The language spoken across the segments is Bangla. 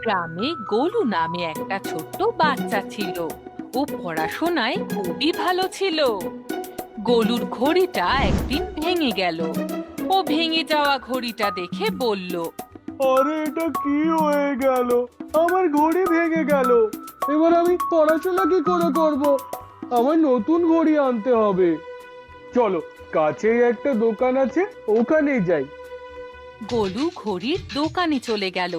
গ্রামে গোলু নামে একটা ছোট্ট বাচ্চা ছিল। ও পড়াশোনায় খুবই ভালো ছিল। গোলুর ঘড়িটা একদিন ভেঙে গেল। ও ভেঙে যাওয়া ঘড়িটা দেখে বলল, আরে এটা কি হয়ে গেল? আমার ঘড়ি ভেঙে গেল। এবার আমি পড়াশোনা কি করে করব? আমার নতুন ঘড়ি আনতে হবে। চলো, কাছেই একটা দোকান আছে, ওখানেই যাই। গোলু ঘড়ির দোকানে চলে গেল।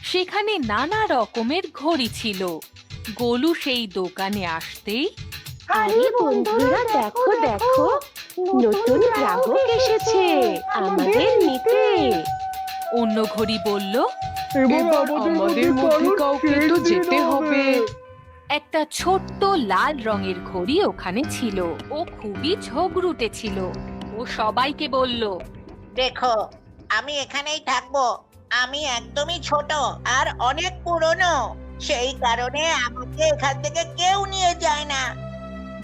সেখানে নানা রকমের ঘড়ি ছিল। গোলু সেই দোকানে আসতেই, আরে বন্ধুরা, দেখো দেখো, নতুন গ্রাহক এসেছে আমাদের নিতে। অন্য ঘড়ি বলল, এবার আমাদের মধ্যে কাউকে তো যেতে হবে। একটা ছোট্ট লাল রঙের ঘড়ি ওখানে ছিল। ও খুবই ঝগড়ুটে ছিল। ও সবাইকে বলল, দেখো, আমি এখানেই থাকবো। আমি একদমই ছোট আর অনেক পুরনো, সেই কারণে আমাকে এখান থেকে কেউ নিয়ে যায় না।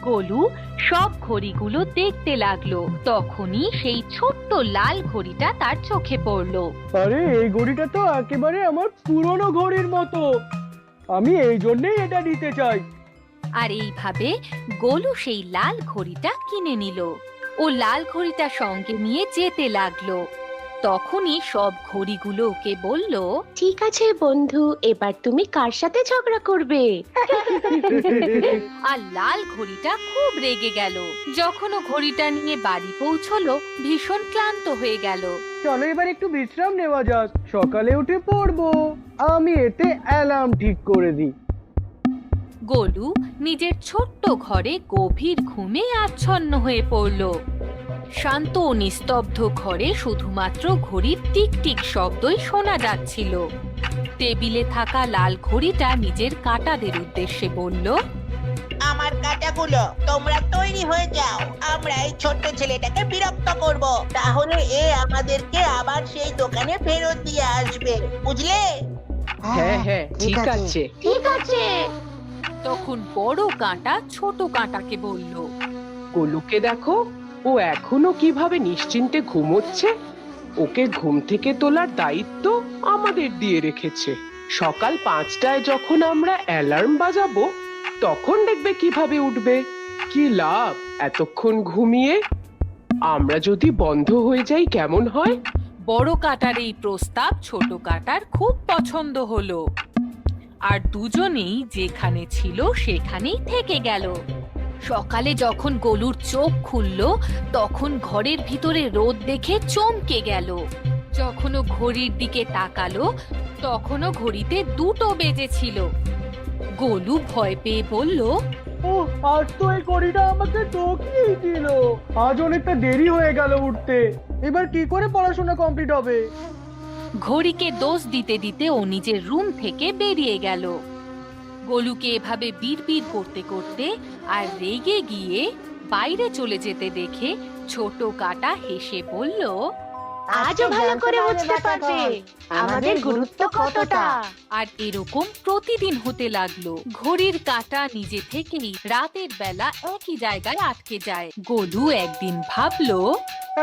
গোলু সব ঘড়িগুলো দেখতে লাগলো। তখনই সেই ছোট্ট লাল ঘড়িটা তার চোখে পড়লো। আরে এই ঘড়িটা তো একেবারে আমার পুরনো ঘড়ির মতো। আমি এই জন্যই এটা নিতে চাই। আর এইভাবে গোলু সেই লাল ঘড়িটা কিনে নিল। ও লাল ঘড়িটা সঙ্গে নিয়ে যেতে লাগলো। তখনই সব ঘড়িগুলো ওকে বলল, ঠিক আছে বন্ধু, এবার তুমি কার সাথে ঝগড়া করবে? আর লাল ঘড়িটা খুব রেগে গেল। যখন ও ঘড়িটা নিয়ে বাড়ি পৌঁছলো, ভীষণ ক্লান্ত হয়ে গেল। চলো এবার একটু বিশ্রাম নেওয়া যাক, সকালে উঠে পড়বো। আমি এতে অ্যালার্ম ঠিক করে দিই। গোলু নিজের ছোট্ট ঘরে গভীর ঘুমে আচ্ছন্ন হয়ে পড়ল। শান্ত ও নিস্তব্ধ ঘরে শুধুমাত্র ঘড়ির টিকটিক শব্দই শোনা যাচ্ছিল। টেবিলে থাকা লাল ঘড়িটা নিজের কাঁটাদের উদ্দেশ্যে বলল, আমার কাঁটাগুলো তোমরা তৈরি হয়ে যাও। আমরা এই ছোট্ট ছেলেটাকে বিরক্ত করব, তাহলে এ আমাদেরকে আবার সেই দোকানে ফেরত দিয়ে আসবে, বুঝলে? হ্যাঁ হ্যাঁ, ঠিক আছে। ঠিক আছে। তখন বড় কাঁটা ছোট কাঁটাকে বলল, গোলুকে দেখো, ও এখনো কিভাবে নিশ্চিন্তে ঘুমোচ্ছে। ওকে ঘুম থেকে তোলার দায়িত্ব আমাদের দিয়ে রেখেছে। সকাল 5টায় যখন আমরা অ্যালার্ম বাজাবো, তখন দেখবে কিভাবে উঠবে। কি লাভ এতক্ষণ ঘুমিয়ে? আমরা যদি বন্ধ হয়ে যাই কেমন হয়? বড় কাঁটার এই প্রস্তাব ছোট কাঁটার খুব পছন্দ হলো। আর দুজনেই যেখানে ছিল সেখানেই থেকে গেল। সকালে যখন গোলুর চোখ খুলল, তখন ঘরের ভিতরে রোদ দেখে চমকে গেল। যখন ও ঘড়ির দিকে তাকালো, তখনও ঘড়িতে 2টো বেজেছিল। গোলু ভয় পেয়ে বলল, ও, আজ তো এই ঘড়িটা আমাকে ঠকিয়েই দিল। আজ অনেকটা দেরি হয়ে গেল উঠতে। এবার কি করে পড়াশোনা কমপ্লিট হবে? ঘড়িকে দোষ দিতে দিতে ও নিজের রুম থেকে বেরিয়ে গেল। গোলুকে এভাবে বিড়বিড় করতে করতে আর রেগে গিয়ে বাইরে চলে যেতে দেখে ছোট কাঁটা হেসে বলল, আজও ভালো করে বুঝতে পারবে আমাদের গুরুত্ব কতটা। আর এরকম প্রতিদিন হতে লাগলো। ঘড়ির কাঁটা নিজে থেকেই রাতের বেলা একই জায়গায় আটকে যায়। গোলু একদিন ভাবলো,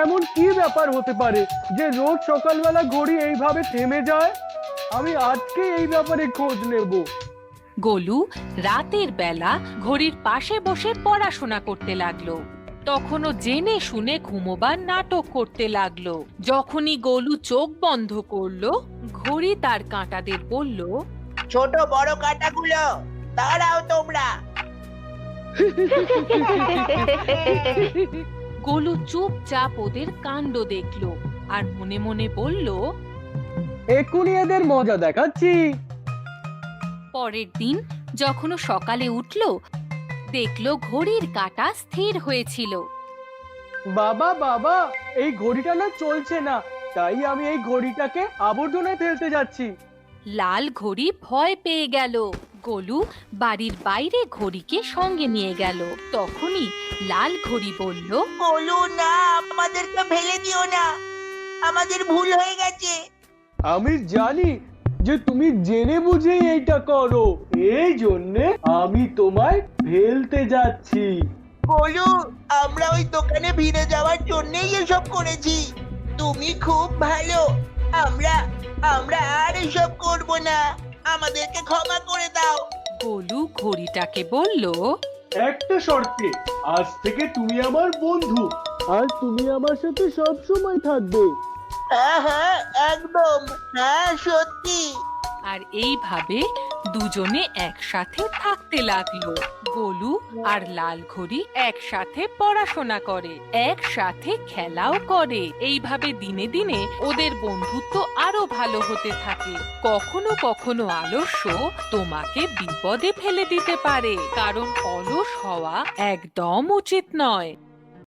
এমন কি ব্যাপার হতে পারে যে রোজ সকালবেলা ঘড়ি এইভাবে থেমে যায়? আমি আজকে এই ব্যাপারে খোঁজ নেব। গোলু রাতের বেলা ঘড়ির পাশে বসে পড়াশোনা করতে লাগলো। তখনও জেনে শুনে ঘুমোবার নাটক করতে লাগলো। যখনই গোলু চোখ বন্ধ করলো, ঘড়ি তার কাঁটাদের বলল, ছোট বড় কাঁটাগুলো দাঁড়াও তোমরা। গোলু চুপচাপ ওদের কাণ্ড দেখলো আর মনে মনে বলল, এক্ষুনি এদের মজা দেখাচ্ছি। পরের দিন যখন ও সকালে উঠলো, দেখলো ঘড়ির কাঁটা স্থির হয়েছিল। বাবা বাবা, এই ঘড়িটা না চলছে না, তাই আমি এই ঘড়িটাকে আবর্জনায় ফেলতে যাচ্ছি। লাল ঘড়ি ভয় পেয়ে গেল। গোলু বাড়ির বাইরে ঘড়িকে সঙ্গে নিয়ে গেল। তখনই লাল ঘড়ি বলল, বলো না, আমাদেরকে ফেলে দিও না, আমাদের ভুল হয়ে গেছে। আমি জানি যে তুমি জেনে বুঝে এইটা করো, এই জন্যে আমি তোমায় ফেলতে যাচ্ছি। বলো, আমরা ওই দোকানে ভিড়ে যাওয়ার জন্যই এসব করেছি। তুমি খুব ভালো, আমরা আমরা আর এসব করব না। আমাদেরকে ক্ষমা করে দাও। গোলু ঘড়িটাকে বলল, একটা শর্তে, আজ থেকে তুমি আমার বন্ধু আর তুমি আমার সাথে সব সময় থাকবে। হ্যাঁ হ্যাঁ, একদম, হ্যাঁ সত্যি। আর এইভাবে দুজনে একসাথে থাকতে লাগলো। গোলু আর লাল ঘড়ি একসাথে পড়াশোনা করে, একসাথে খেলাও করে। এইভাবে দিনে দিনে ওদের বন্ধুত্ব আরো ভালো হতে থাকে। কখনো কখনো আলস্য তোমাকে বিপদে ফেলে দিতে পারে, কারণ অলস হওয়া একদম উচিত নয়।